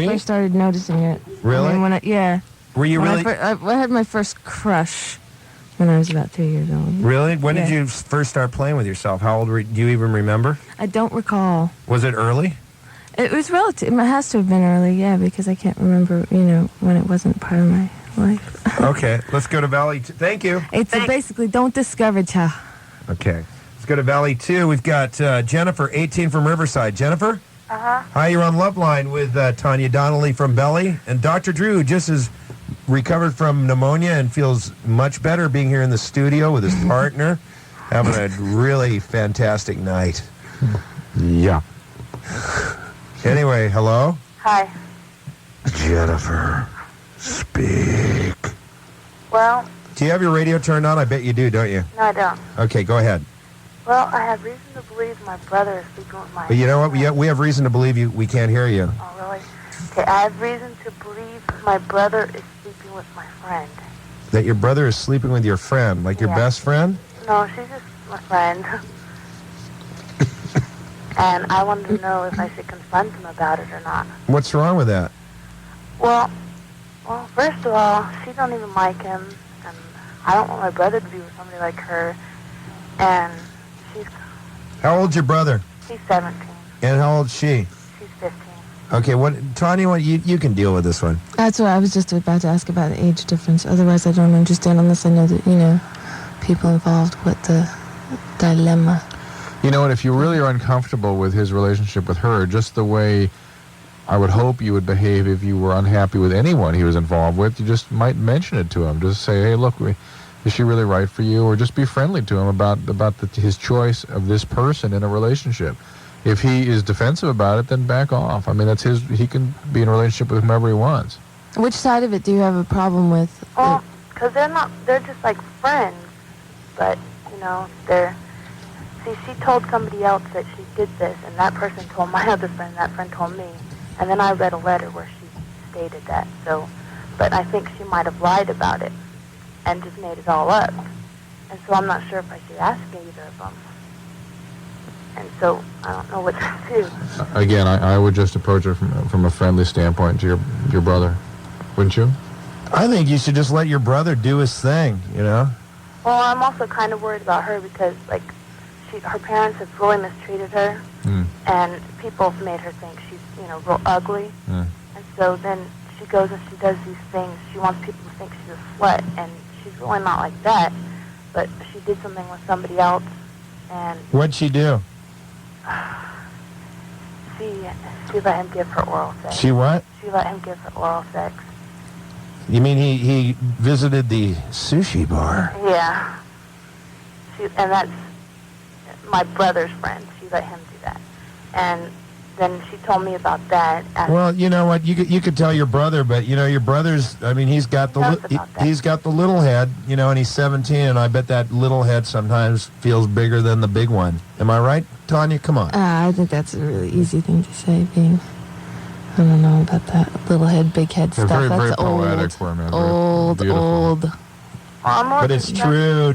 first started noticing it. Really? I mean, yeah. Were you really? I had my first crush when I was about 2 years old. Really? When did you first start playing with yourself? How old were you? Do you even remember? I don't recall. Was it early? It was relative. It has to have been early, yeah, because I can't remember, when it wasn't part of my life. Okay, let's go to Valley 2. Thank you. It's basically don't discourage her. Okay. Let's go to Valley 2. We've got Jennifer, 18 from Riverside. Jennifer? Uh-huh. Hi, you're on Love Line with Tanya Donelly from Belly. And Dr. Drew just is recovered from pneumonia and feels much better being here in the studio with his partner, having a really fantastic night. Yeah. Anyway, hello? Hi. Jennifer, speak. Well, Do you have your radio turned on? I bet you do, don't you? no, I don't. Okay, go ahead. Well, I have reason to believe my brother is sleeping with my... But you know what? We have reason to believe we can't hear you. Oh, really? Okay, I have reason to believe my brother is sleeping with my friend. That your brother is sleeping with your friend, like your best friend? No, she's just my friend. And I wanted to know if I should confront him about it or not. What's wrong with that? Well, first of all, she don't even like him, and I don't want my brother to be with somebody like her. And How old's your brother? he's 17. And how old's she? She's 15. Okay, Tanya, you can deal with this one. That's what I was just about to ask about the age difference. Otherwise, I don't understand unless I know that, people involved with the dilemma. You know what, if you really are uncomfortable with his relationship with her, just the way I would hope you would behave if you were unhappy with anyone he was involved with, you just might mention it to him. Just say, hey, look, is she really right for you? Or just be friendly to him about his choice of this person in a relationship. If he is defensive about it, then back off. I mean, that's he can be in a relationship with whomever he wants. Which side of it do you have a problem with? Well, because they're just like friends. But, she told somebody else that she did this, and that person told my other friend, that friend told me. And then I read a letter where she stated that. But I think she might have lied about it and just made it all up. And so I'm not sure if I should ask either of them. And so I don't know what to do. Again, I would just approach it from a friendly standpoint to your brother, wouldn't you? I think you should just let your brother do his thing, Well, I'm also kind of worried about her because, her parents have really mistreated her, and people have made her think she's, real ugly. And so then she goes and she does these things. She wants people to think she's a slut, and she's really not like that. But she did something with somebody else, and... What'd she do? She let him give her oral sex. She what? She let him give her oral sex. You mean he visited the sushi bar? Yeah. And that's my brother's friend. She let him do that. And then she told me about that. Well, you know what? You could tell your brother, but your brother's. I mean, he's got the little head, and he's 17, and I bet that little head sometimes feels bigger than the big one. Am I right, Tanya? Come on. I think that's a really easy thing to say. I don't know about that little head, big head stuff. Very, that's very old. poetic for him. Old. But it's true.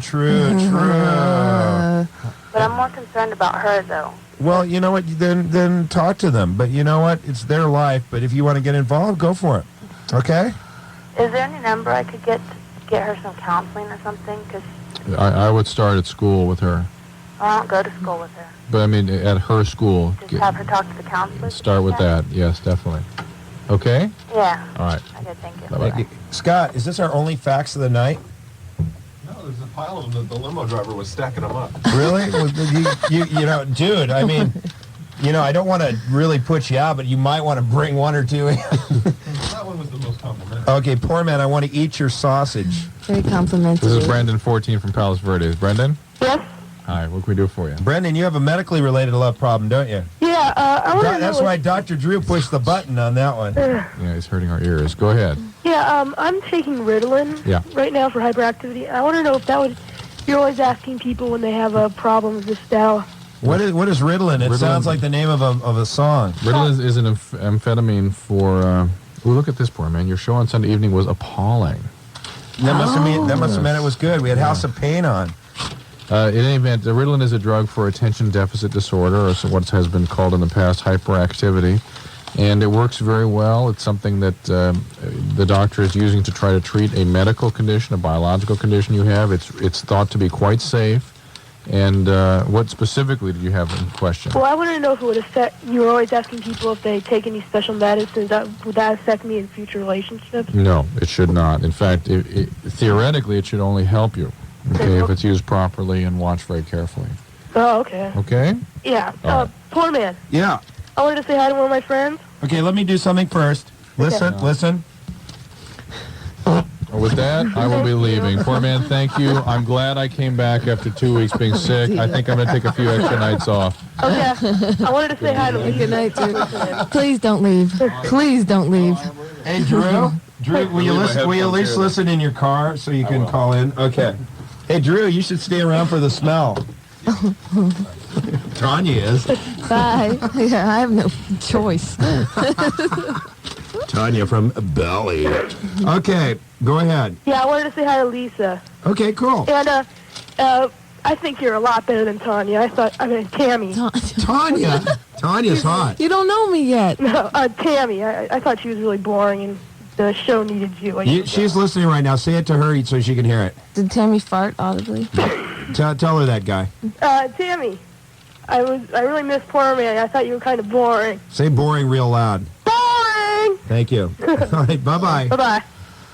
But I'm more concerned about her, though. Well, you know what? Then talk to them. But you know what? It's their life. But if you want to get involved, go for it. Okay? Is there any number I could get her some counseling or something? Cause I would start at school with her. I don't go to school with her. But I mean, at her school. Just have her talk to the counselor? Start with that. Yes, definitely. Okay? Yeah. All right. Okay, thank you. Bye-bye. Scott, is this our only fax of the night? There's a pile of them that the limo driver was stacking them up. Really? Dude, I mean, I don't want to really put you out, but you might want to bring one or two in. That one was the most complimentary. Okay, poor man, I want to eat your sausage. Very complimentary. This is Brendan, 14 from Palos Verdes. Brendan? Yes? Hi, what can we do for you? Brendan, you have a medically related love problem, don't you? Yeah, I want to know... That's why Dr. Drew pushed the button on that one. Yeah, he's hurting our ears. Go ahead. Yeah, I'm taking Ritalin right now for hyperactivity. I want to know if that would... You're always asking people when they have a problem with this style. What is Ritalin? It sounds like the name of a song. Ritalin is an amphetamine for... look at this, poor man. Your show on Sunday evening was appalling. That must have meant it was good. We had House of Pain on. In any event, Ritalin is a drug for attention deficit disorder, or what has been called in the past hyperactivity. And it works very well. It's something that the doctor is using to try to treat a medical condition, a biological condition you have. It's thought to be quite safe. And what specifically did you have in question? Well, I wanted to know if it would affect, you were always asking people if they take any special medicines, would that affect me in future relationships? No, it should not. In fact, theoretically, it should only help you, okay, if it's used properly and watched very carefully. Oh, okay. Okay? Yeah. All right. Poor man. Yeah. I wanted to say hi to one of my friends. Okay, let me do something first. Listen, listen. With that, I will be leaving. Poor man, thank you. I'm glad I came back after 2 weeks being sick. I think I'm going to take a few extra nights off. Okay. I wanted to say hi to Lisa. Good night, Drew. Please don't leave. Please don't leave. Hey, Drew. Drew, will you listen? Will you at least listen in your car so you can call in? Okay. Hey, Drew, you should stay around for the smell. Tanya is. Bye. Yeah, I have no choice. Tanya from Belly. Okay, go ahead. Yeah, I wanted to say hi to Lisa. Okay, cool. And, I think you're a lot better than Tanya. Tammy. Tanya? Tanya's hot. You don't know me yet. No, Tammy. I thought she was really boring and the show needed you. She's listening right now. Say it to her so she can hear it. Did Tammy fart audibly? Tell her that guy. Tammy. I really miss poor man. I thought you were kind of boring. Say boring real loud. Boring! Thank you. All right, bye-bye. Bye-bye.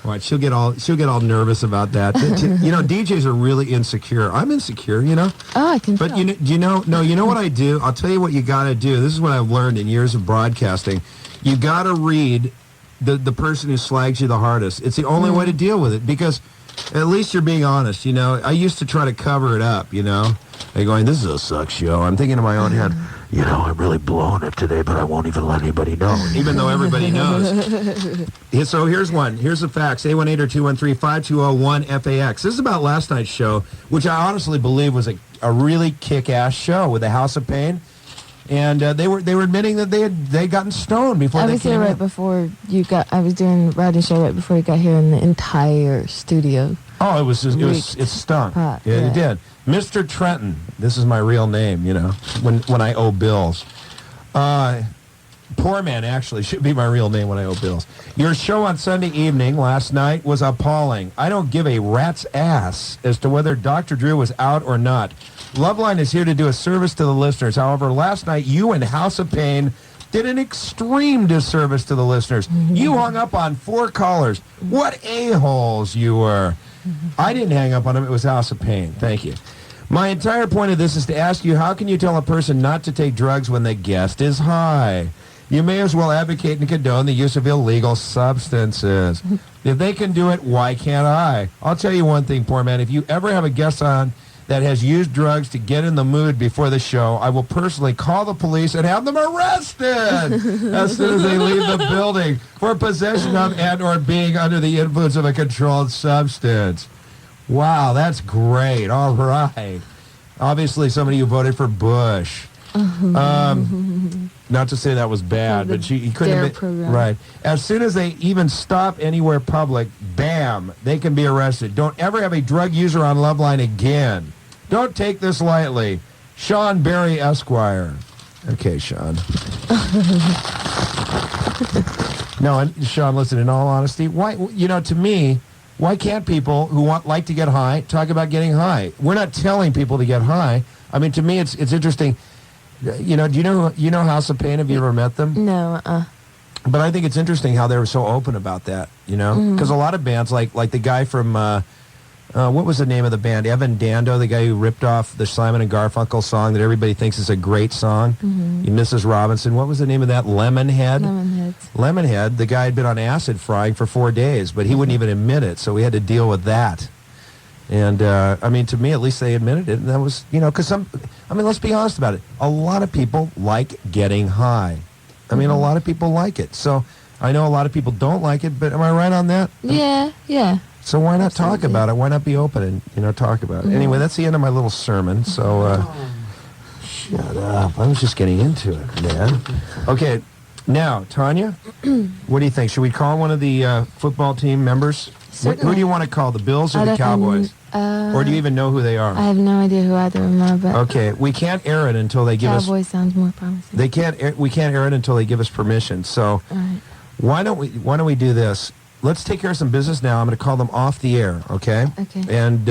Right, she'll get all nervous about that. You know, DJs are really insecure. I'm insecure, you know. Oh, I can But tell. you know what I do? I'll tell you what you got to do. This is what I've learned in years of broadcasting. You got to read the person who slags you the hardest. It's the only way to deal with it because at least you're being honest, you know. I used to try to cover it up, you know. They're going, this is a suck show. I'm thinking in my own head, you know, I'm really blowing it today, but I won't even let anybody know, even though everybody knows. So here's one. Here's the facts. 818-213-5201-FAX. This is about last night's show, which I honestly believe was a really kick-ass show with the House of Pain. And they were admitting that they'd gotten stoned before I they was came here right in. before you got. I was doing a radio show right before you got here, and the entire studio. Oh, it stunk. Hot, It yeah. did. Mr. Trenton, this is my real name, you know, when I owe bills. Poor man, actually, should be my real name when I owe bills. Your show on Sunday evening last night was appalling. I don't give a rat's ass as to whether Dr. Drew was out or not. Loveline is here to do a service to the listeners. However, last night, you and House of Pain did an extreme disservice to the listeners. You hung up on 4 callers. What a-holes you were. I didn't hang up on them. It was House of Pain. Thank you. My entire point of this is to ask you, how can you tell a person not to take drugs when the guest is high? You may as well advocate and condone the use of illegal substances. If they can do it, why can't I? I'll tell you one thing, poor man. If you ever have a guest on that has used drugs to get in the mood before the show, I will personally call the police and have them arrested as soon as they leave the building for possession of and or being under the influence of a controlled substance. Wow, that's great. All right. Obviously, somebody who voted for Bush. Not to say that was bad, but he couldn't DARE have been, program. right. As soon as they even stop anywhere public, bam, they can be arrested. Don't ever have a drug user on Loveline again. Don't take this lightly. Sean Berry, Esquire. Okay, Sean. No, Sean, listen, in all honesty, why, you know, to me, why can't people who like to get high talk about getting high? We're not telling people to get high. I mean, to me, it's interesting. You know, do you know House of Pain? Have you ever met them? No. But I think it's interesting how they were so open about that. You know, because a lot of bands, like the guy from what was the name of the band? Evan Dando, the guy who ripped off the Simon and Garfunkel song that everybody thinks is a great song. Mrs. Robinson. What was the name of that? Lemonhead. Lemonhead. The guy had been on acid frying for 4 days, but he wouldn't even admit it. So we had to deal with that. And, I mean, to me, at least they admitted it. And that was, you know, because let's be honest about it. A lot of people like getting high. I mean, a lot of people like it. So I know a lot of people don't like it, but am I right on that? Yeah. So why not talk about it? Why not be open and, you know, talk about it? Anyway, that's the end of my little sermon. So, shut up. I was just getting into it, man. Okay. Now, Tanya, what do you think? Should we call one of the football team members? Who do you want to call, the Bills or the Cowboys? Or do you even know who they are? I have no idea who either of them are, but Okay, we can't air it until they give us... Cowboys sounds more promising. We can't air it until they give us permission. So All right. why don't we do this? Let's take care of some business now. I'm going to call them off the air, okay? Okay. And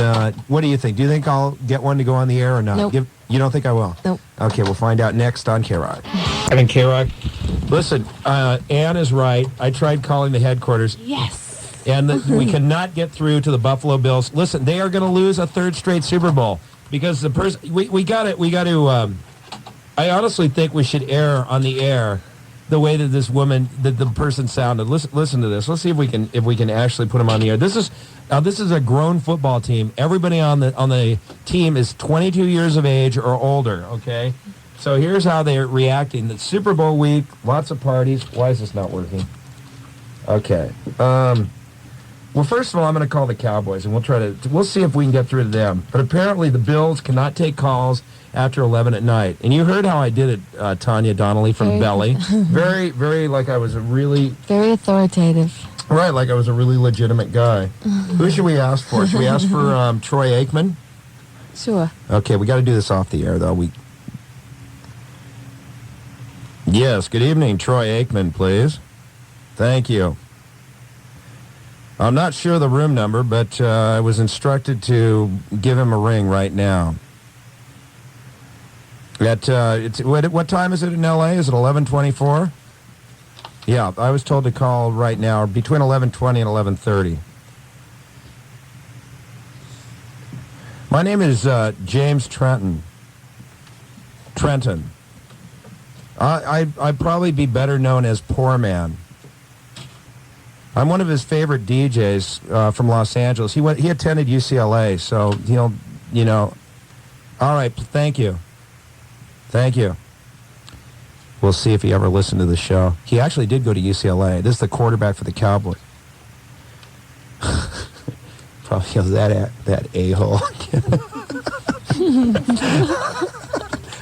what do you think? Do you think I'll get one to go on the air or not? Nope. You don't think I will? Nope. Okay, we'll find out next on K-Rock. I'm in K-Rock. Listen, Ann is right. I tried calling the headquarters. Yes. And we cannot get through to the Buffalo Bills. Listen, they are going to lose a third straight Super Bowl because the person we got to. I honestly think we should air on the air the way that this woman, that the person sounded. Listen to this. Let's see if we can actually put them on the air. This is a grown football team. Everybody on the team is 22 years of age or older. Okay, so here's how they're reacting. The Super Bowl week, lots of parties. Why is this not working? Okay. Well, first of all, I'm going to call the Cowboys, and we'll see if we can get through to them. But apparently the Bills cannot take calls after 11 at night. And you heard how I did it, Tanya Donelly from Belly. Very, very like I was a really... Very authoritative. Right, like I was a really legitimate guy. Who should we ask for? Should we ask for Troy Aikman? Sure. Okay, we got to do this off the air, though. Yes, good evening, Troy Aikman, please. Thank you. I'm not sure of the room number, but I was instructed to give him a ring right now. What time is it in L.A.? Is it 11:24? Yeah, I was told to call right now between 11:20 and 11:30. My name is James Trenton. I'd probably be better known as Poor Man. I'm one of his favorite DJs from Los Angeles. He attended UCLA, so he'll, All right, thank you. Thank you. We'll see if he ever listened to the show. He actually did go to UCLA. This is the quarterback for the Cowboys. Probably goes that a-hole.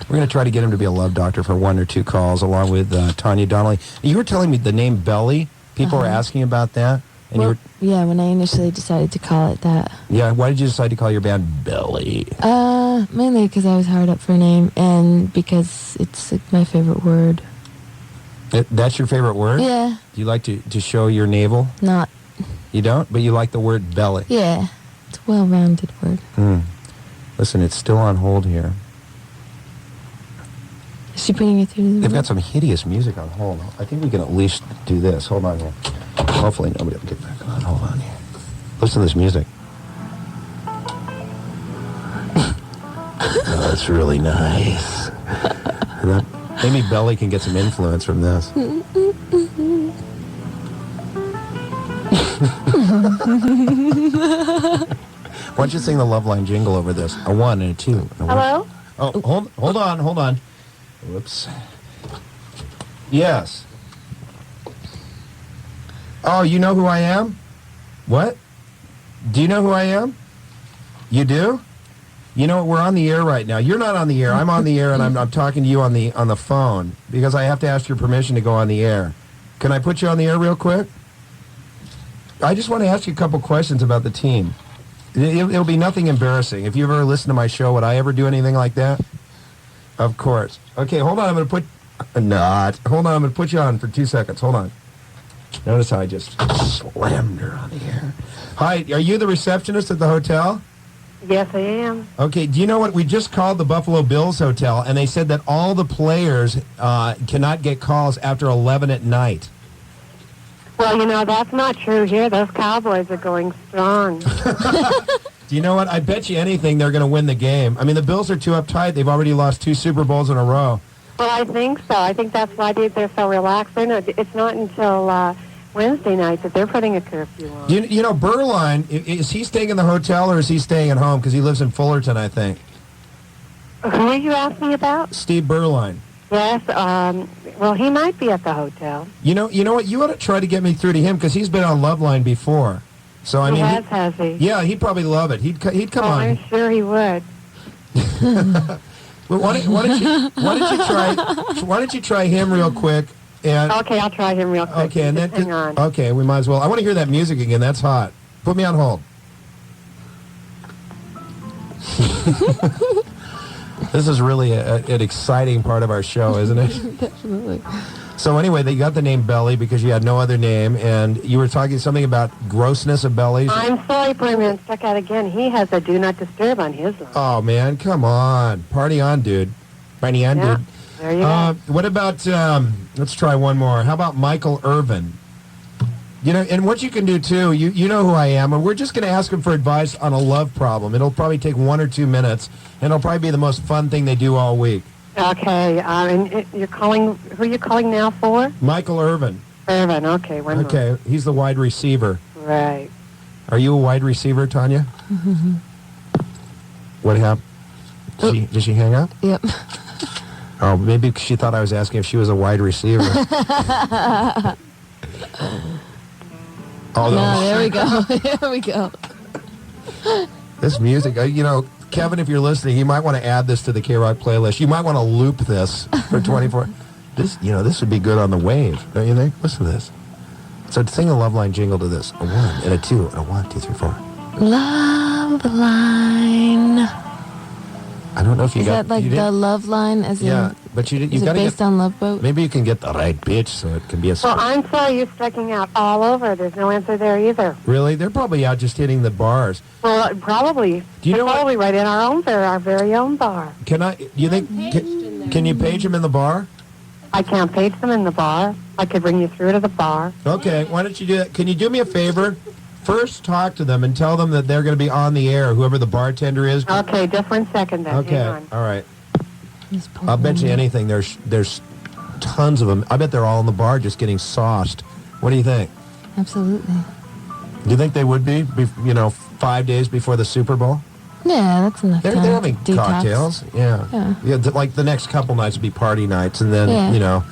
We're going to try to get him to be a love doctor for 1 or 2 calls, along with Tanya Donelly. You were telling me the name Belly. People were asking about that. And yeah, when I initially decided to call it that. Yeah, why did you decide to call your band Belly? Mainly because I was hard up for a name, and because it's like my favorite word. That's your favorite word? Yeah. Do you like to show your navel? Not. You don't? But you like the word belly? Yeah. It's a well-rounded word. Listen, it's still on hold here. Is she putting it through the... They've got some hideous music on hold. I think we can at least do this. Hold on here. Hopefully nobody will get back on. Hold on here. Listen to this music. Oh, that's really nice. Maybe Belly can get some influence from this. Why don't you sing the Love Line jingle over this? A 1 and a 2. And a Hello? Oh, hold on. Whoops. Yes. Oh, you know who I am? What? Do you know who I am? You do? You know, we're on the air right now. You're not on the air. I'm on the air, and I'm talking to you on the phone because I have to ask your permission to go on the air. Can I put you on the air real quick? I just want to ask you a couple questions about the team. It'll be nothing embarrassing. If you've ever listened to my show, would I ever do anything like that? Of course. Okay, hold on. I'm going to put you on for 2 seconds. Hold on. Notice how I just slammed her on the air. Hi, are you the receptionist at the hotel? Yes, I am. Okay, do you know what? We just called the Buffalo Bills Hotel, and they said that all the players cannot get calls after 11 at night. Well, that's not true here. Those Cowboys are going strong. Do you know what? I bet you anything they're going to win the game. I mean, the Bills are too uptight. They've already lost 2 Super Bowls in a row. Well, I think so. I think that's why they're so relaxed. It's not until Wednesday night that they're putting a curfew on. You know, Berline, is he staying in the hotel or is he staying at home? Because he lives in Fullerton, I think. Who are you asking about? Steve Berline. Yes. Well, he might be at the hotel. You know what? You ought to try to get me through to him because he's been on Loveline before. So I mean, has he? Yeah, he'd probably love it. He'd come on. I'm sure he would. Well, why don't you try him real quick? And Okay, I'll try him real quick. okay, and then hang on. okay, we might as well. I want to hear that music again. That's hot. Put me on hold. This is really an exciting part of our show, isn't it? Definitely. So anyway, they got the name Belly because you had no other name, and you were talking something about grossness of bellies. I'm sorry, Premium stuck out again. He has a do not disturb on his line. Oh, man, come on. Party on, dude. Party on, Yeah, dude. there you go. What about, let's try one more. How about Michael Irvin? You know, and what you can do, too, you know who I am, and we're just going to ask him for advice on a love problem. It'll probably take 1 or 2 minutes, and it'll probably be the most fun thing they do all week. Okay, and you're calling, who are you calling now for? Michael Irvin. Irvin, okay, one moment. Okay, he's the wide receiver. Right. Are you a wide receiver, Tanya? What happened? Did she hang up? Yep. Oh, maybe she thought I was asking if she was a wide receiver. Oh, No, there we go. There we go. This music, you know, Kevin, if you're listening, you might want to add this to the K-Rock playlist. You might want to loop this for 24. This would be good on the wave, don't you think? Listen to this. So sing a Loveline jingle to this. A 1 and a 2 and a 1, 2, 3, 4. Love line. I don't know if you Is got that like you the did- love line? As Yeah, in, but you is got it to based get. on Love Boat? Maybe you can get the right pitch so it can be a. Well, I'm sorry you're striking out all over. There's no answer there either. Really, they're probably out just hitting the bars. Well, probably. Do you know They're what? probably right in our own bar, our very own bar. Can I? You think? Can you page him in the bar? I can't page them in the bar. I could bring you through to the bar. Okay, why don't you do that? Can you do me a favor? First, talk to them and tell them that they're going to be on the air, whoever the bartender is. Okay, just 1 second then. Okay, Hang on. all right. He's I'll bet you pulling. anything. There's tons of them. I bet they're all in the bar just getting sauced. What do you think? Absolutely. Do you think they would be 5 days before the Super Bowl? Yeah, that's enough They're time. having Detox. cocktails. Yeah. Yeah. Like the next couple nights would be party nights, and then Yeah.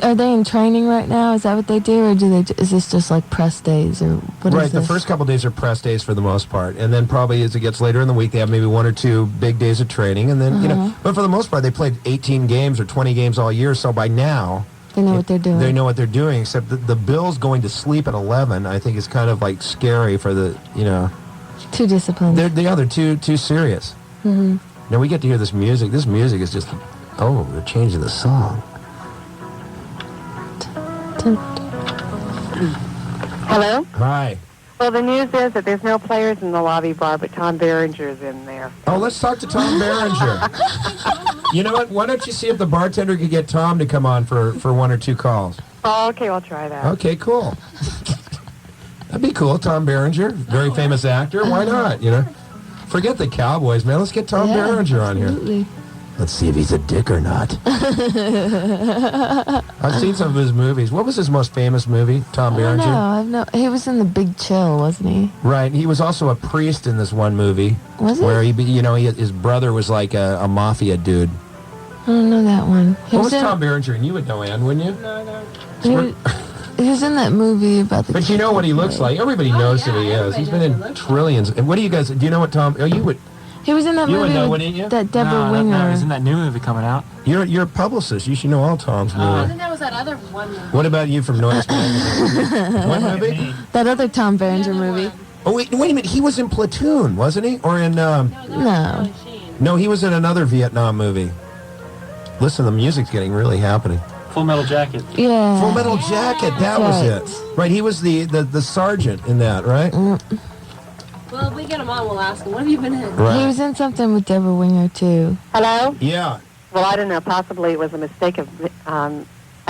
Are they in training right now? Is that what they do, or is this just like press days, or what is Right, the this? first couple days are press days for the most part, and then probably as it gets later in the week, they have maybe 1 or 2 big days of training, and then but for the most part, they played 18 games or 20 games all year, so by now They know what they're doing. they know what they're doing. Except the Bills going to sleep at 11, I think is kind of like scary for the Too disciplined. they're too serious. Mm-hmm. Now we get to hear this music. This music is just they're changing the song. Hello? Hi. Well, the news is that there's no players in the lobby bar, but Tom Berenger's in there. Oh, let's talk to Tom Berenger. You know what? Why don't you see if the bartender could get Tom to come on for 1 or 2 calls? Oh, okay, I'll try that. Okay, cool. That'd be cool. Tom Berenger, very famous actor. Why not? Forget the Cowboys, man. Let's get Tom Berenger on here. Absolutely. Let's see if he's a dick or not. I've seen some of his movies. What was his most famous movie? Tom Berenger. No, he was in The Big Chill, wasn't he? Right. He was also a priest in this one movie. Was he? Where his brother was like a mafia dude. I don't know that one. What was Tom Berenger? And you would know, Ann, wouldn't you? He was in that movie about the. But you know what he looks like. Everybody knows who he is. He's been in trillions. And what do you guys? Do you know what Tom? Oh, you would. He was in that You would movie know, with wouldn't you? that Deborah Winger. No, isn't that new movie coming out? You're a publicist. You should know all Tom's movies. I think that was that other one movie. What about you from Noise Magazine? What movie? That other Tom Berenger movie. Oh wait a minute. He was in Platoon, wasn't he? Or in? No. No, he was in another Vietnam movie. Listen, the music's getting really happening. Full Metal Jacket. Yeah. Full Metal Jacket. That was it. Right. He was the sergeant in that, right? Well, if we get him on, we'll ask him. What have you been in? Right. He was in something with Deborah Winger too. Hello? Yeah. Well, I don't know. Possibly it was a mistake of, a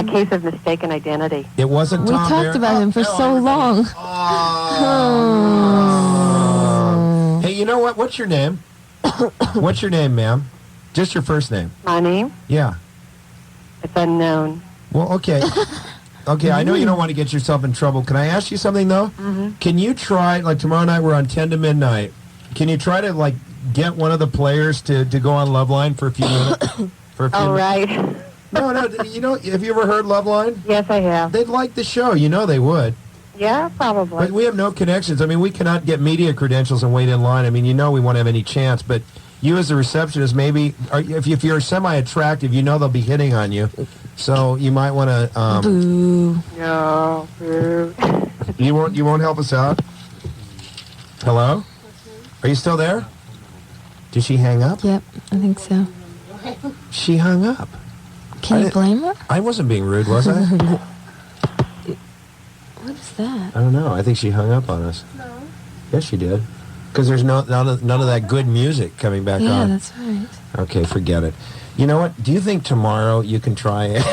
case of mistaken identity. It wasn't We Tom talked Berenger. about him for so long. Oh. Hey, you know what? What's your name? What's your name, ma'am? Just your first name. My name? Yeah. It's unknown. Well, okay. Okay, I know you don't want to get yourself in trouble. Can I ask you something, though? Mm-hmm. Can you try, like tomorrow night we're on 10 to midnight, can you try to, like, get one of the players to go on Loveline for a few minutes? For a few Oh, minutes? right. No, have you ever heard Loveline? Yes, I have. They'd like the show. You know they would. Yeah, probably. But we have no connections. I mean, we cannot get media credentials and wait in line. I mean, we won't have any chance. But you as a receptionist, maybe, if you're semi-attractive, they'll be hitting on you. So you might want to... Boo. No. You won't help us out? Hello? Are you still there? Did she hang up? Yep, I think so. She hung up. Can you blame her? I wasn't being rude, was I? What is that? I don't know. I think she hung up on us. No. Yes, she did. Because there's none of that good music coming back Yeah, on. that's right. Okay, forget it. You know what? Do you think tomorrow you can try it?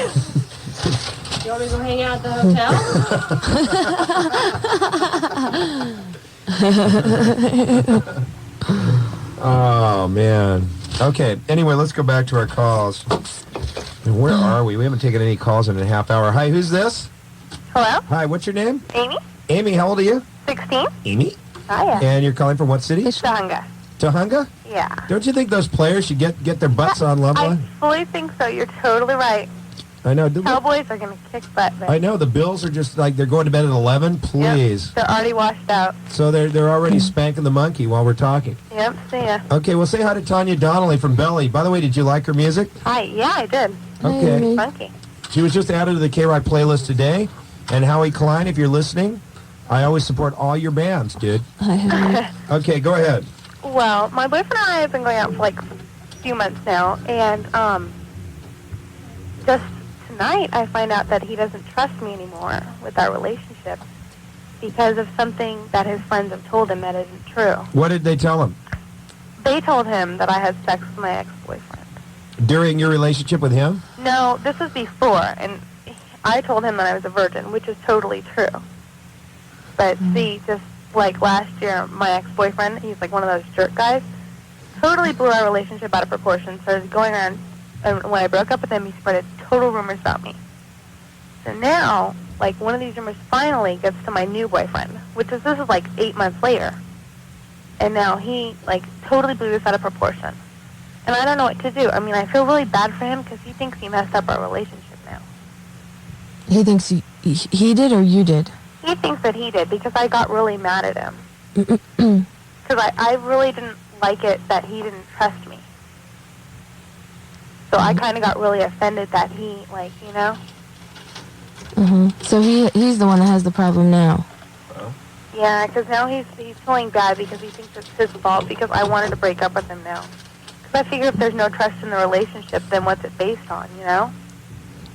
You want me to go hang out at the hotel? Oh, man. Okay, anyway, let's go back to our calls. And where are we? We haven't taken any calls in a half hour. Hi, who's this? Hello? Hi, what's your name? Amy? Amy, how old are you? 16? Amy? Hiya. And you're calling from what city? Tahunga. Tahunga? Yeah. Don't you think those players should get their butts on I Loveline? fully think so. You're totally right. I know. Cowboys are going to kick butt. I know. The Bills are just like, they're going to bed at 11. Please. Yep, they're already washed out. So they're already spanking the monkey while we're talking. Yep, see ya. Okay, well, say hi to Tanya Donelly from Belly. By the way, did you like her music? Hi, yeah, I did. Okay. Funky. She was just added to the K-Rock playlist today. And Howie Klein, if you're listening, I always support all your bands, dude. Okay, go ahead. Well, my boyfriend and I have been going out for like a few months now, and just tonight I find out that he doesn't trust me anymore with our relationship because of something that his friends have told him that isn't true. What did they tell him? They told him that I had sex with my ex-boyfriend. During your relationship with him? No, this was before, and I told him that I was a virgin, which is totally true. But see, just like last year, my ex-boyfriend, he's like one of those jerk guys, totally blew our relationship out of proportion, started going around, and when I broke up with him, he spread total rumors about me. So now, like, one of these rumors finally gets to my new boyfriend, this is like 8 months later. And now he, like, totally blew this out of proportion. And I don't know what to do. I mean, I feel really bad for him because he thinks he messed up our relationship now. He thinks he did or you did? He thinks that he did because I got really mad at him. Because I really didn't like it that he didn't trust me. So I kind of got really offended that he, like, you know? So he's the one that has the problem now. Yeah, because now he's feeling bad because he thinks it's his fault because I wanted to break up with him now. Because I figure if there's no trust in the relationship, then what's it based on, you know?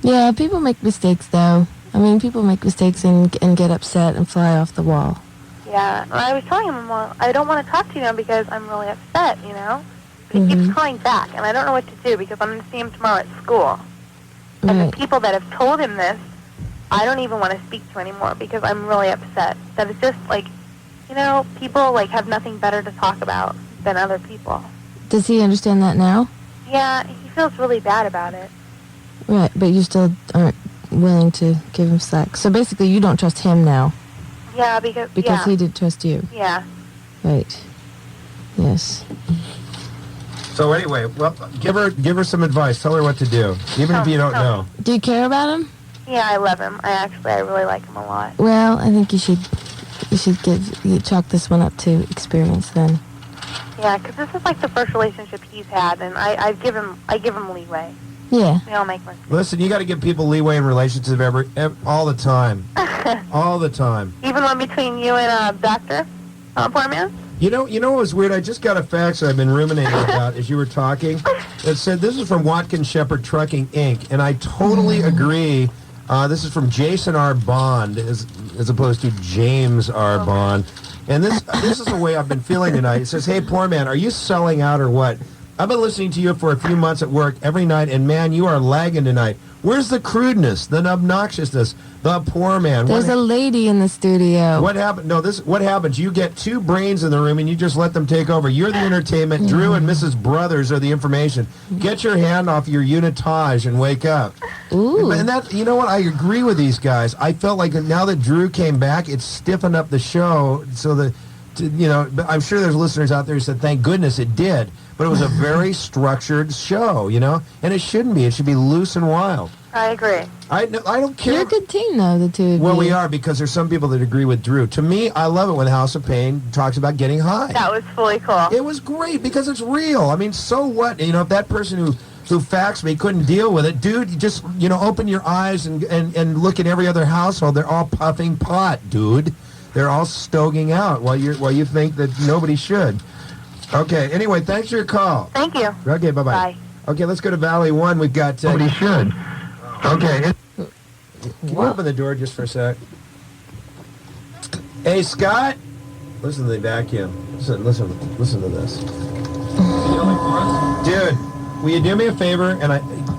Yeah, people make mistakes, though. I mean, people make mistakes and get upset and fly off the wall. Yeah, and I was telling him, well, I don't want to talk to you now because I'm really upset, you know? But he keeps calling back, and I don't know what to do because I'm going to see him tomorrow at school. And the people that have told him this, I don't even want to speak to anymore because I'm really upset. That it's just like, you know, people like have nothing better to talk about than other people. Does he understand that now? Yeah, he feels really bad about it. Right, but you still aren't willing to give him slack. So basically, you don't trust him now. Yeah, because he did trust you. Yeah. Right. Yes. So anyway, well, give her some advice. Tell her what to do, even if you don't know. Do you care about him? Yeah, I love him. I really like him a lot. Well, I think you should chalk this one up to experience then. Yeah, because this is like the first relationship he's had, and I give him leeway. Yeah. We all make mistakes. Listen, you got to give people leeway in relationships all the time. All the time. Even one between you and Doctor Poor Man? You know what was weird? I just got a fax I've been ruminating about as you were talking. It said, this is from Watkins Shepherd Trucking, Inc., and I totally agree. This is from Jason R. Bond as opposed to James R. Bond. And this is the way I've been feeling tonight. It says, hey, poor man, are you selling out or what? I've been listening to you for a few months at work every night, and man, you are lagging tonight. Where's the crudeness, the obnoxiousness, the poor man? There's a lady in the studio. What happened? No, what happens? You get two brains in the room, and you just let them take over. You're the entertainment. Drew and Mrs. Brothers are the information. Get your hand off your unitage and wake up. Ooh. And that, you know what? I agree with these guys. I felt like now that Drew came back, it stiffened up the show so that, you know, I'm sure there's listeners out there who said, thank goodness it did. But it was a very structured show, you know? And it shouldn't be. It should be loose and wild. I agree. I don't care. You're a good team, though, the two of you. Well, we are, because there's some people that agree with Drew. To me, I love it when House of Pain talks about getting high. That was fully cool. It was great because it's real. I mean, so what? You know, if that person who faxed me couldn't deal with it, dude, you just, you know, open your eyes and look at every other household. They're all puffing pot, dude. They're all stoking out while you think that nobody should. Okay. Anyway, thanks for your call. Thank you. Okay. Bye-bye. Bye. Okay, let's go to Valley 1. We've got... nobody should. Okay. Can you open the door just for a sec? Hey, Scott. Listen to the vacuum. Listen to this. Dude, will you do me a favor?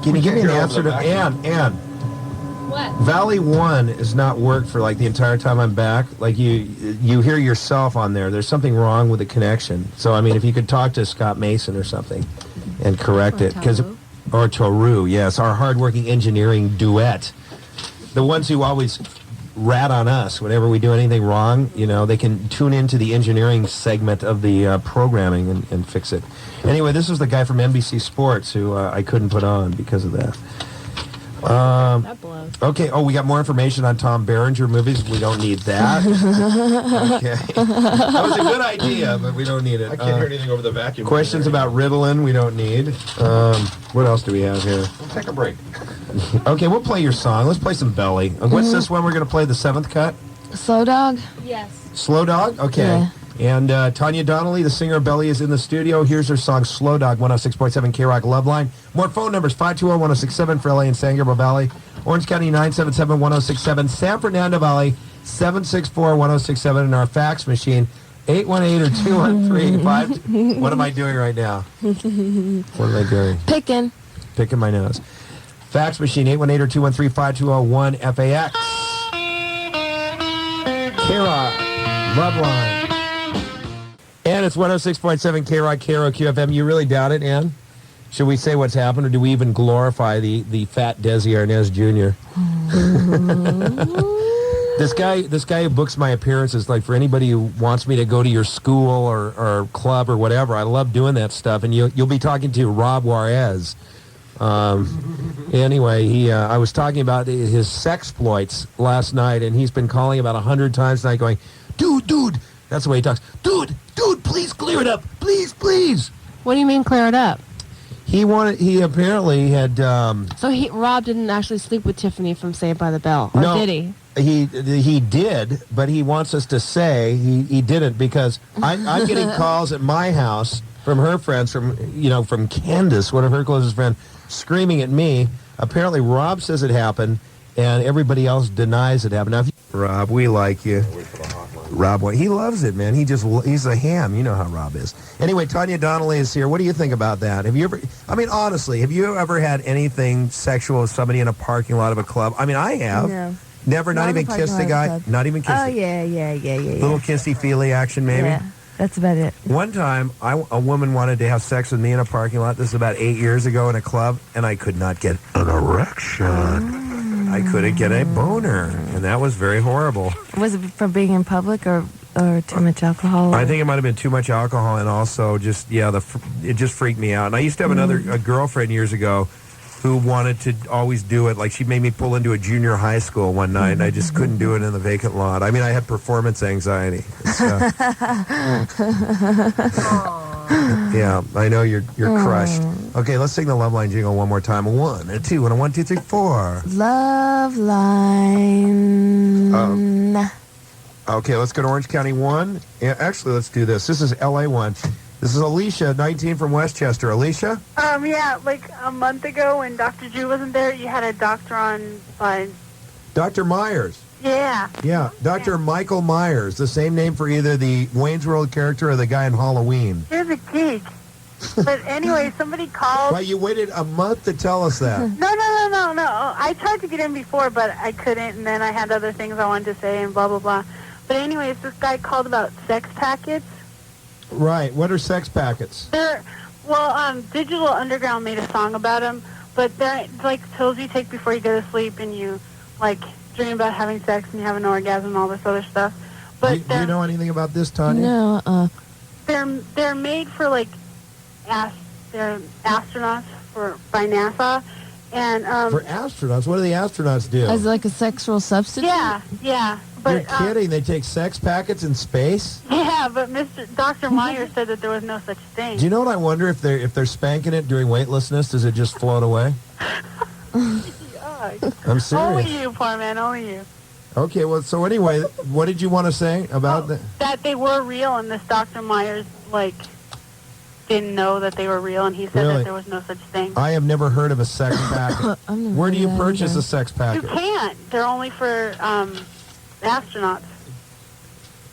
Can you give me an answer to Ann? What? Valley 1 has not worked for like the entire time I'm back. Like you hear yourself on there. There's something wrong with the connection. So I mean, if you could talk to Scott Mason or something and correct it, or Toru, yes, our hardworking engineering duet, the ones who always rat on us whenever we do anything wrong. You know, they can tune into the engineering segment of the programming and fix it. Anyway, this was the guy from NBC Sports who I couldn't put on because of that. That blows. Okay. Oh, we got more information on Tom Berenger movies. We don't need that. Okay. That was a good idea, but we don't need it. I can't hear anything over the vacuum. Questions about Ritalin, we don't need. What else do we have here? We'll take a break. Okay, we'll play your song. Let's play some Belly. What's this one we're going to play, the 7th cut? Slow Dog? Yes. Slow Dog? Okay. Yeah. And Tanya Donelly, the singer of Belly, is in the studio. Here's her song, Slow Dog, 106.7 K-Rock Love Line. More phone numbers, 520-1067 for LA and San Gabriel Valley. Orange County, 977-1067. San Fernando Valley, 764-1067. And our fax machine, 818 or 213. What am I doing right now? What am I doing? Picking my nose. Fax machine, 818 or 213-5201 FAX. K-Rock Love Line. And it's 106.7 K-Rock, KROQ-FM. You really doubt it, Ann? Should we say what's happened, or do we even glorify the fat Desi Arnaz Jr.? This guy who books my appearances, like for anybody who wants me to go to your school or club or whatever, I love doing that stuff. And you'll be talking to Rob Juarez. Anyway, I was talking about his sexploits last night, and he's been calling about 100 times tonight going, dude, that's the way he talks. Dude, please clear it up. Please. What do you mean clear it up? He apparently had... So Rob didn't actually sleep with Tiffany from Saved by the Bell, or no, did he? He did, but he wants us to say he didn't, because I'm getting calls at my house from her friends, from Candace, one of her closest friends, screaming at me. Apparently Rob says it happened, and everybody else denies it happened. Now, Rob, we like you. Rob, he loves it, man. He's a ham. You know how Rob is. Anyway, Tanya Donelly is here. What do you think about that? Have you ever, honestly, have you ever had anything sexual with somebody in a parking lot of a club? I mean, I have. No. Never, not even kissed the guy? Not even kissed Oh, yeah. Little kissy-feely action, maybe? Yeah, that's about it. One time, a woman wanted to have sex with me in a parking lot. This is about 8 years ago in a club, and I could not get an erection. I couldn't get a boner, and that was very horrible. Was it from being in public or too much alcohol? I think it might have been too much alcohol, and also just, it just freaked me out. And I used to have a girlfriend years ago who wanted to always do it. Like, she made me pull into a junior high school one night, and I just couldn't do it in the vacant lot. I mean, I had performance anxiety. Yeah, I know you're crushed. Okay, let's sing the Love Line jingle one more time. 1 and 2 and a 1, 2, 3, 4. Love Line. Okay, let's go to Orange County 1. Yeah, actually, let's do this. This is LA 1. This is Alicia, 19 from Westchester. Alicia? Yeah, like a month ago when Dr. Drew wasn't there, you had a doctor on by... Dr. Myers. Yeah. Yeah, Dr. Michael Myers, the same name for either the Wayne's World character or the guy in Halloween. Here's a geek. But anyway, somebody called... Well, you waited a month to tell us that. No. I tried to get in before, but I couldn't, and then I had other things I wanted to say and blah, blah, blah. But anyways, this guy called about sex packets. Right. What are sex packets? Digital Underground made a song about them, but they're like pills you take before you go to sleep, and you like dream about having sex and you have an orgasm and all this other stuff. But do you know anything about this, Tanya? No. They're made for like they're astronauts by NASA, and for astronauts. What do the astronauts do? As like a sexual substitute? Yeah. But, you're kidding? They take sex packets in space? Yeah, but Dr. Myers said that there was no such thing. Do you know what I wonder if they're spanking it during weightlessness? Does it just float away? I'm serious. Only you, poor man. Only you. Okay, well, so anyway, what did you want to say about that? That they were real, and this Dr. Myers, like, didn't know that they were real, and he said Really? that there was no such thing. I have never heard of a sex packet. Where do you purchase a sex You packet? can't. They're only for astronauts.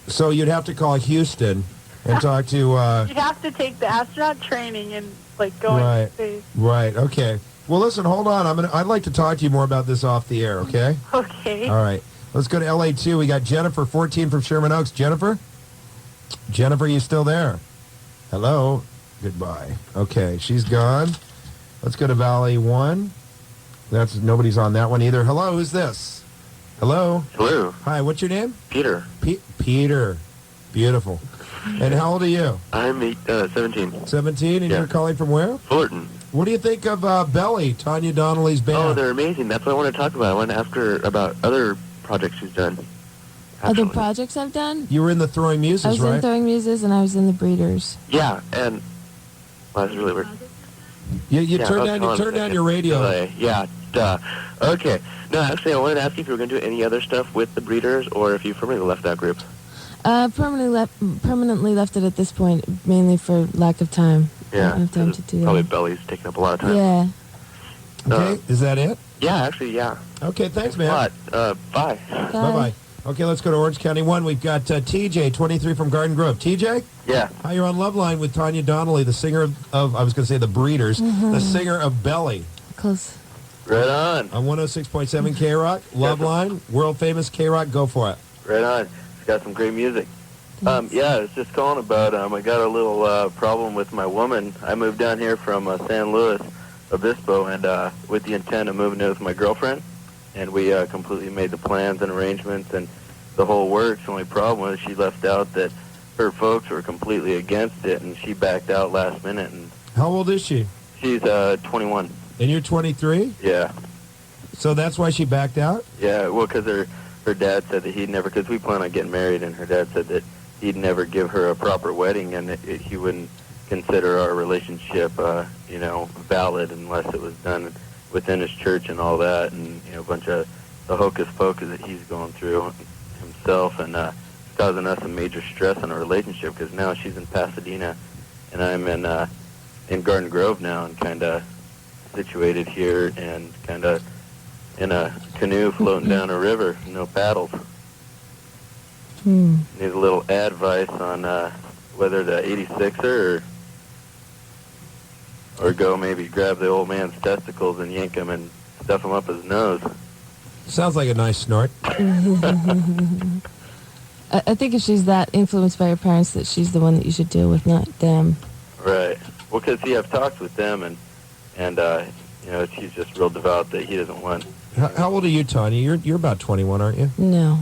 So you'd have to call Houston and talk to... You'd have to take the astronaut training and, like, go into space. Right, okay. Well, listen, hold on. I'd like to talk to you more about this off the air, okay? Okay. All right. Let's go to LA2. We got Jennifer, 14 from Sherman Oaks. Jennifer? Jennifer, you still there? Hello? Goodbye. Okay, she's gone. Let's go to Valley 1. Nobody's on that one either. Hello, who's this? Hello? Hello. Hi, what's your name? Peter. Peter. Beautiful. And how old are you? I'm 17. 17, and Yeah. you're calling from where? Fullerton. What do you think of Belly, Tanya Donelly's band? Oh, they're amazing. That's what I want to talk about. I want to ask her about other projects she's done. Other projects I've done? You were in the Throwing Muses, I was right? in Throwing Muses, and I was in the Breeders. Yeah, and... Well, that's really weird. You turned down your radio. Yeah, duh. Okay. No, actually, I wanted to ask you if you were going to do any other stuff with the Breeders, or if you permanently left that group. Permanently left it at this point, mainly for lack of time. Yeah, I don't have time to do probably that. Belly's taking up a lot of time. Yeah. Okay, is that it? Yeah, actually, yeah. Okay, thanks, man. Bye. Bye-bye. Okay, let's go to Orange County 1. We've got TJ, 23 from Garden Grove. TJ? Yeah. Hi, you're on Love Line with Tanya Donelly, the singer of I was going to say the Breeders, the singer of Belly. Close. Right on. On 106.7 K-Rock, Love Line, world-famous K-Rock, go for it. Right on. It's got some great music. Yeah, I was just calling about, I got a little problem with my woman. I moved down here from San Luis Obispo, and with the intent of moving in with my girlfriend. And we completely made the plans and arrangements and the whole works. The only problem was she left out that her folks were completely against it, and she backed out last minute. And How old is she? she's 21. And you're 23? Yeah. So that's why she backed out? Yeah, well, because her dad said that he'd never, because we plan on getting married, and her dad said that he'd never give her a proper wedding, and he wouldn't consider our relationship, valid unless it was done within his church and all that, and a bunch of the hocus pocus that he's going through himself, and it's causing us a major stress in our relationship, because now she's in Pasadena and I'm in Garden Grove now, and kind of situated here and kind of in a canoe floating down a river, no paddles. Need a little advice on whether to 86 her or go maybe grab the old man's testicles and yank him and stuff him up his nose. Sounds like a nice snort. I think if she's that influenced by her parents, that she's the one that you should deal with, not them. Right. Well, because, see, I've talked with them, and she's just real devout that he doesn't want. How old are you, Tanya? You're about 21, aren't you? No.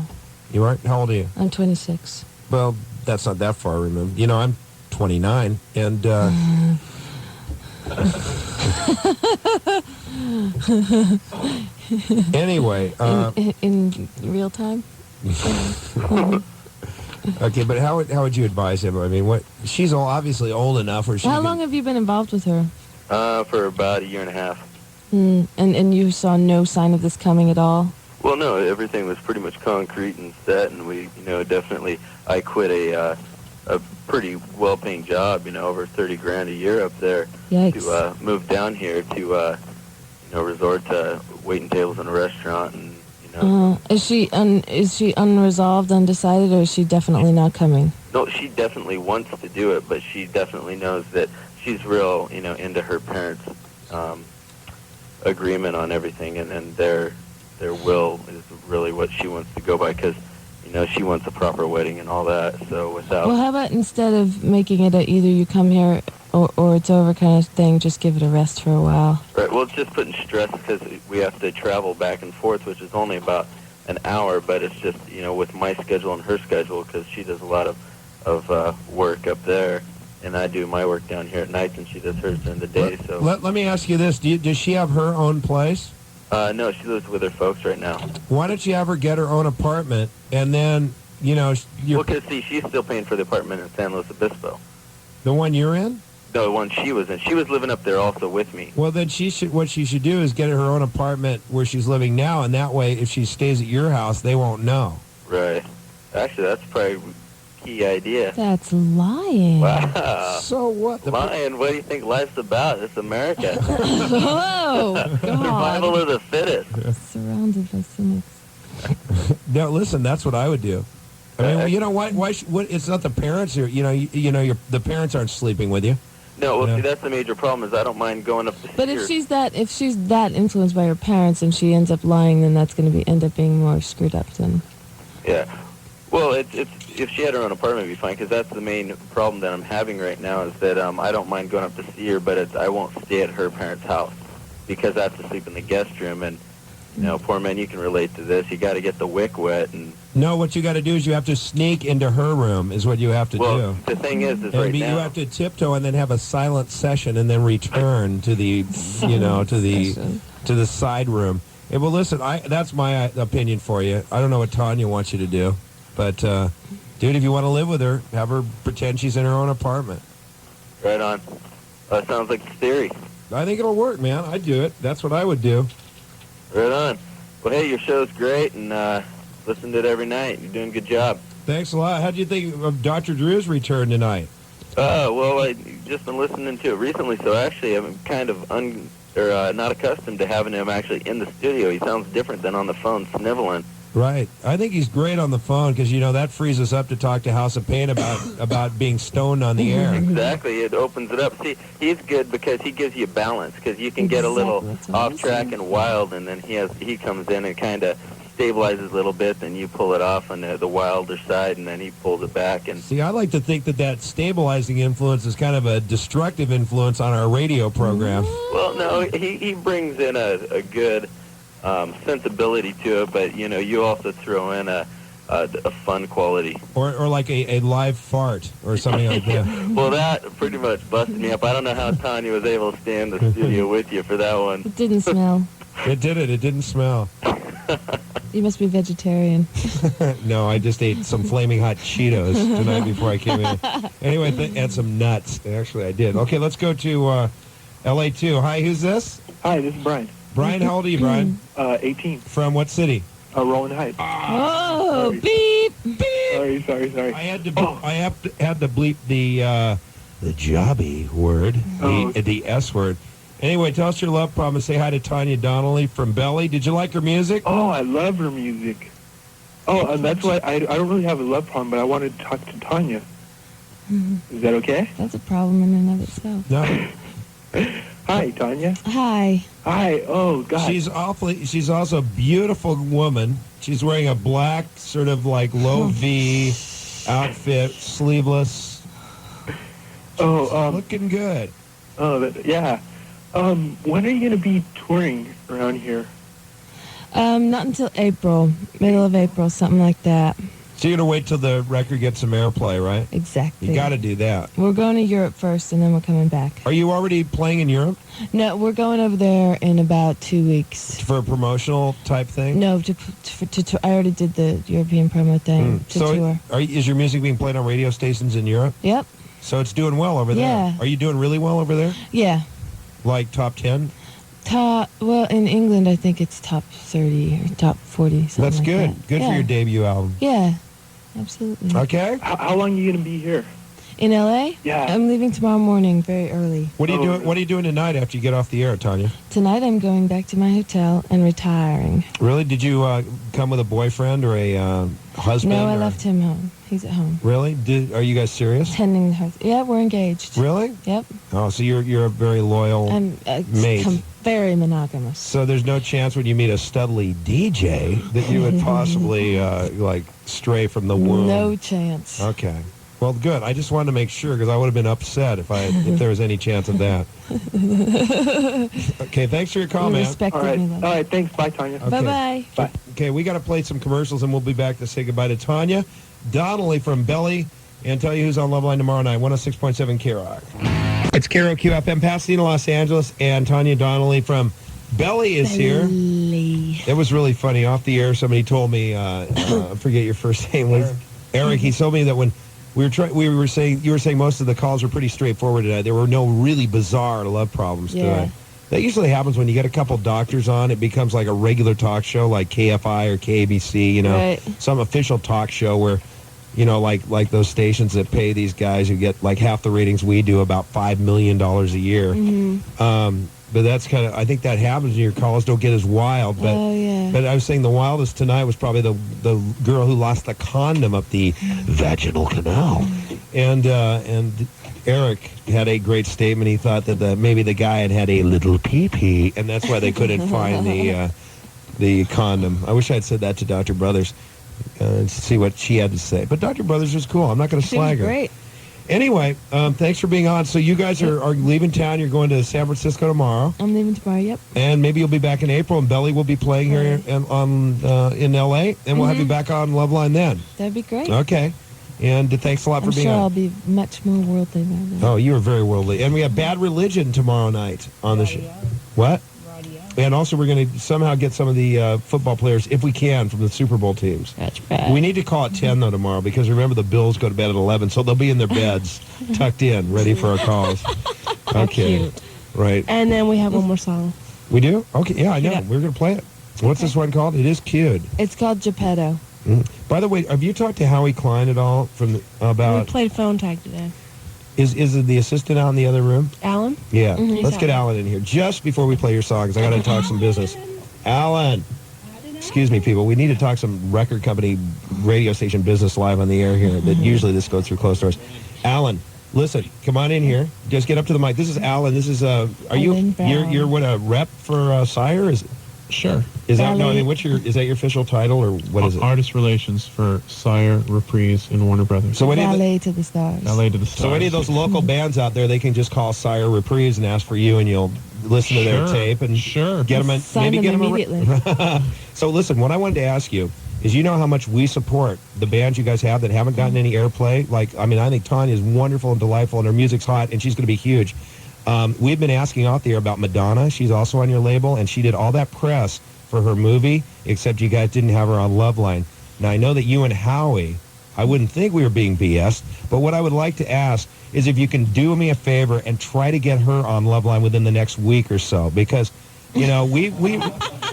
You aren't? How old are you? I'm 26. Well, that's not that far removed. I'm 29, and... Anyway, in real time. Okay, but how would you advise him? I mean, she's obviously old enough where she. How long have you been involved with her? For about a year and a half. And you saw no sign of this coming at all? Well, no, everything was pretty much concrete and set, and we, definitely. I quit a pretty well-paying job, over 30 grand a year up there. Yikes. To move down here to resort to waiting tables in a restaurant, and Is she unresolved, undecided, or is she definitely not coming? No, she definitely wants to do it, but she definitely knows that she's real, into her parents' agreement on everything, and their will is really what she wants to go by, because she wants a proper wedding and all that. So without. Well, how about instead of making it a either you come here or it's over kind of thing, just give it a rest for a while? Right. Well, it's just putting stress because we have to travel back and forth, which is only about an hour, but it's just, with my schedule and her schedule, because she does a lot of work up there, and I do my work down here at night, and she does hers during the day. So let me ask you this: does she have her own place? No, she lives with her folks right now. Why don't you have her get her own apartment, and then Well, because see, she's still paying for the apartment in San Luis Obispo. The one you're in? No, one she was in. She was living up there also with me. Well, then what she should do is get her own apartment where she's living now, and that way, if she stays at your house, they won't know. Right. Actually, that's probably a key idea. That's lying. Wow. So what? Lying, what do you think life's about? It's America. Oh, Survival God. of the fittest. Surrounded by cynics. No, listen, that's what I would do. I mean, you know, what? It's not the parents who, the parents aren't sleeping with you. No, well, see, that's the major problem is I don't mind going up to But Sears. if she's that influenced by her parents and she ends up lying, then that's going to end up being more screwed up then. Yeah. Well, it's if she had her own apartment, it'd be fine, because that's the main problem that I'm having right now is that I don't mind going up to see her, but I won't stay at her parents' house because I have to sleep in the guest room. And, poor man, you can relate to this. You got to get the wick wet. And no, what you got to do is you have to sneak into her room is what you have to do. The thing is And right you now... have to tiptoe and then have a silent session and then return to the, to the side room. Hey, well, listen, that's my opinion for you. I don't know what Tanya wants you to do. But, dude, if you want to live with her, have her pretend she's in her own apartment. Right on. That sounds like the theory. I think it'll work, man. I'd do it. That's what I would do. Right on. Well, hey, your show's great, and listen to it every night. You're doing a good job. Thanks a lot. How do you think of Dr. Drew's return tonight? Well, I've just been listening to it recently, so actually I'm kind of not accustomed to having him actually in the studio. He sounds different than on the phone sniveling. Right. I think he's great on the phone because, that frees us up to talk to House of Pain about being stoned on the air. Exactly. It opens it up. See, he's good because he gives you balance because you can get a little off track and wild, and then he comes in and kind of stabilizes a little bit, then you pull it off on the wilder side, and then he pulls it back. And see, I like to think that stabilizing influence is kind of a destructive influence on our radio program. Well, no, he brings in a good... sensibility to it, but you also throw in a fun quality, or like a live fart or something like that. Well, that pretty much busted me up. I don't know how Tanya was able to stay in the studio with you for that one. It didn't smell. It didn't smell. You must be vegetarian. No, I just ate some flaming hot Cheetos tonight before I came in. Anyway, and some nuts. Actually, I did. Okay, let's go to LA 2. Hi, who's this? Hi, this is Brian. Brian, how old are you, Brian? 18. From what city? Rolling Heights. Oh, beep, beep. Sorry. I had to bleep the jobby word, the S word. Anyway, tell us your love problem. Say hi to Tanya Donelly from Belly. Did you like her music? Oh, I love her music. Oh, and that's why I don't really have a love problem, but I wanted to talk to Tanya. Is that okay? That's a problem in and of itself. No. Hi, Tanya. Hi. Oh, God. She's also a beautiful woman. She's wearing a black sort of like low V outfit, sleeveless. Looking good. Oh, yeah. When are you going to be touring around here? Not until April, middle of April, something like that. So you're going to wait till the record gets some airplay, right? Exactly. You got to do that. We're going to Europe first, and then we're coming back. Are you already playing in Europe? No, we're going over there in about 2 weeks. For a promotional type thing? No, I already did the European promo thing to tour. Is your music being played on radio stations in Europe? Yep. So it's doing well over there? Yeah. Are you doing really well over there? Yeah. Like top 10? Well, in England, I think it's top 30 or top 40, something That's like good. that. Good for your debut album. Yeah. Absolutely. Okay. How long are you going to be here? In LA? Yeah. I'm leaving tomorrow morning, very early. What are you doing? What are you doing tonight after you get off the air, Tanya? Tonight I'm going back to my hotel and retiring. Really? Did you come with a boyfriend or a husband? No, I left him home. He's at home. Really? Are you guys serious? Tending the house. Yeah, we're engaged. Really? Yep. Oh, so you're a very loyal mate. Very monogamous. So there's no chance when you meet a studly DJ that you would possibly stray from the womb. No chance. Okay. Well, good. I just wanted to make sure because I would have been upset if there was any chance of that. Okay, thanks for your call, man. All right, thanks. Bye, Tanya. Okay. Bye-bye. Bye. Okay, we got to play some commercials, and we'll be back to say goodbye to Tanya Donelly from Belly and tell you who's on Loveline tomorrow night, 106.7 K-Rock. It's KROQ-FM, Pasadena, Los Angeles, and Tanya Donelly from Belly is here. It was really funny. Off the air, somebody told me, I forget your first name, Eric. He told me that when We were saying you were saying most of the calls were pretty straightforward tonight. There were no really bizarre love problems tonight. That usually happens when you get a couple doctors on. It becomes like a regular talk show, like KFI or KABC. You know, some official talk show where, you know, like those stations that pay these guys who get like half the ratings we do, about $5 million a year. But that's kind of, I think that happens when your calls don't get as wild. But, but I was saying the wildest tonight was probably the girl who lost the condom up the vaginal canal. And Eric had a great statement. He thought that maybe the guy had a little pee-pee, and that's why they couldn't find the condom. I wish I had said that to Dr. Brothers to see what she had to say. But Dr. Brothers was cool. I'm not going to slag her. Great. Anyway, thanks for being on. So you guys are leaving town. You're going to San Francisco tomorrow. I'm leaving tomorrow, yep. And maybe you'll be back in April, and Belly will be playing here in L.A., and we'll have you back on Loveline then. That'd be great. Okay. And thanks a lot for being on. I'll be much more worldly by then. Oh, you are very worldly. And we have Bad Religion tomorrow night on the show. What? And also, we're going to somehow get some of the football players, if we can, from the Super Bowl teams. That's right. We need to call it 10, though, tomorrow, because remember, the Bills go to bed at 11, so they'll be in their beds, tucked in, ready for our calls. Okay. Cute. Right. And then we have one more song. We do? Okay, yeah, I know. Yeah. We're going to play it. What's this one called? It is cute. It's called Geppetto. By the way, have you talked to Howie Klein at all about... We played phone tag today. Is the assistant out in the other room? Alan? Yeah. Mhm. Let's get Alan in here just before we play your songs. I got to talk some business. Alan. Excuse me, people. We need to talk some record company, radio station business live on the air here. That usually this goes through closed doors. Alan, listen. Come on in here. Just get up to the mic. This is Alan. This is are you? You're what, a rep for Sire? Is Sure. Is that no? I mean, is that your official title, or what is it? Artist relations for Sire, Reprise, and Warner Brothers. So Ballet to the Stars. Ballet to the Stars. So any of those local bands out there, they can just call Sire Reprise and ask for you, and you'll listen to their tape and get them. Sign them immediately. So listen, what I wanted to ask you is, you know how much we support the bands you guys have that haven't gotten any airplay. Like, I mean, I think Tanya is wonderful and delightful, and her music's hot, and she's going to be huge. We've been asking out there about Madonna. She's also on your label, and she did all that press for her movie, except you guys didn't have her on Loveline. Now, I know that you and Howie, I wouldn't think we were being BS'd, but what I would like to ask is if you can do me a favor and try to get her on Loveline within the next week or so, because, you know,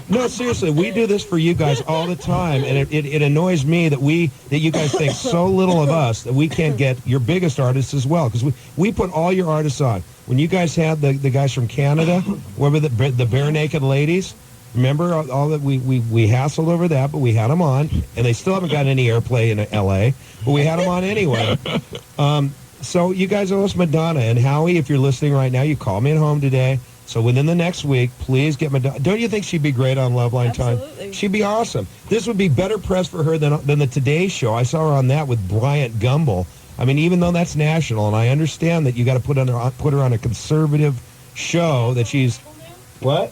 no, seriously, we do this for you guys all the time, and it annoys me that you guys think so little of us that we can't get your biggest artists as well, because we put all your artists on. When you guys had the guys from Canada, what were the Bare Naked Ladies? Remember all that we hassled over that, but we had them on, and they still haven't gotten any airplay in L.A., but we had them on anyway. So you guys owe us Madonna, and Howie, if you're listening right now, you called me at home today. So within the next week, please get Madonna. Don't you think she'd be great on Loveline Time? Absolutely. She'd be awesome. This would be better press for her than the Today Show. I saw her on that with Bryant Gumbel. I mean, even though that's national, and I understand that you got to put her on a conservative show that she's what?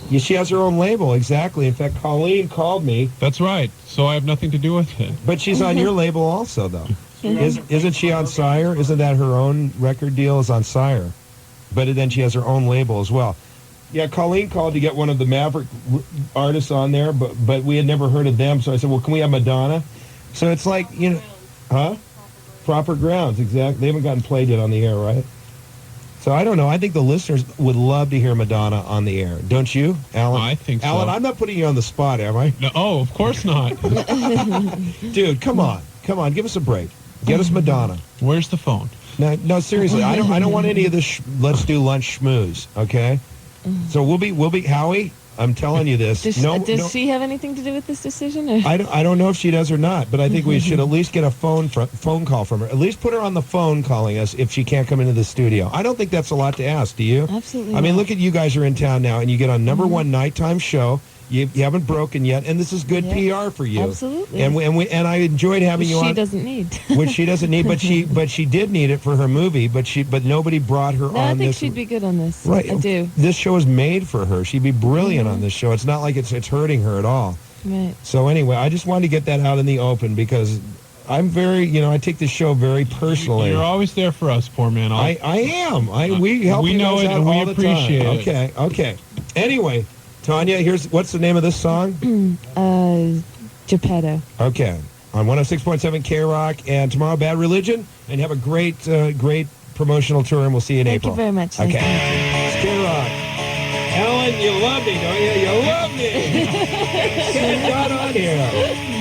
Yeah, she has her own label, exactly. In fact, Colleen called me. That's right. So I have nothing to do with it. But she's on your label also, though. Isn't she on Sire? Isn't that her own record deal is on Sire? But then she has her own label as well. Yeah, Colleen called to get one of the Maverick artists on there, but we had never heard of them. So I said, well, can we have Madonna? So it's like, you know, huh? Proper Grounds, exactly. They haven't gotten played yet on the air, right? So I don't know. I think the listeners would love to hear Madonna on the air. Don't you, Alan? I think so. Alan, I'm not putting you on the spot, am I? No, oh, of course not. Dude, come on. Come on, give us a break. Get us Madonna. Where's the phone? No, seriously. I don't want any of this let's do lunch schmooze, okay? So we'll be Howie, I'm telling you this. Does she have anything to do with this decision? Or? I don't know if she does or not, but I think we should at least get a phone call from her. At least put her on the phone calling us if she can't come into the studio. I don't think that's a lot to ask, do you? Absolutely. I mean, look at you guys are in town now, and you get on number one nighttime show. You haven't broken yet, and this is good PR for you. Absolutely. And I enjoyed having you on. She doesn't need. Which she doesn't need, but she did need it for her movie. But nobody brought her on. I think this. she'd be good on this. Right. I do. This show is made for her. She'd be brilliant on this show. It's not like it's hurting her at all. Right. So anyway, I just wanted to get that out in the open because I'm very, I take this show very personally. You're always there for us, poor man. I am. We help you know guys it, out and we all the appreciate time. it. Okay. Tanya, what's the name of this song? Geppetto. Okay. on 106.7 K-Rock, and tomorrow Bad Religion, and have a great promotional tour, and we'll see you in April. Thank you very much. Okay. It's K-Rock. Ellen, you love me, don't you? You love me. Get it on here.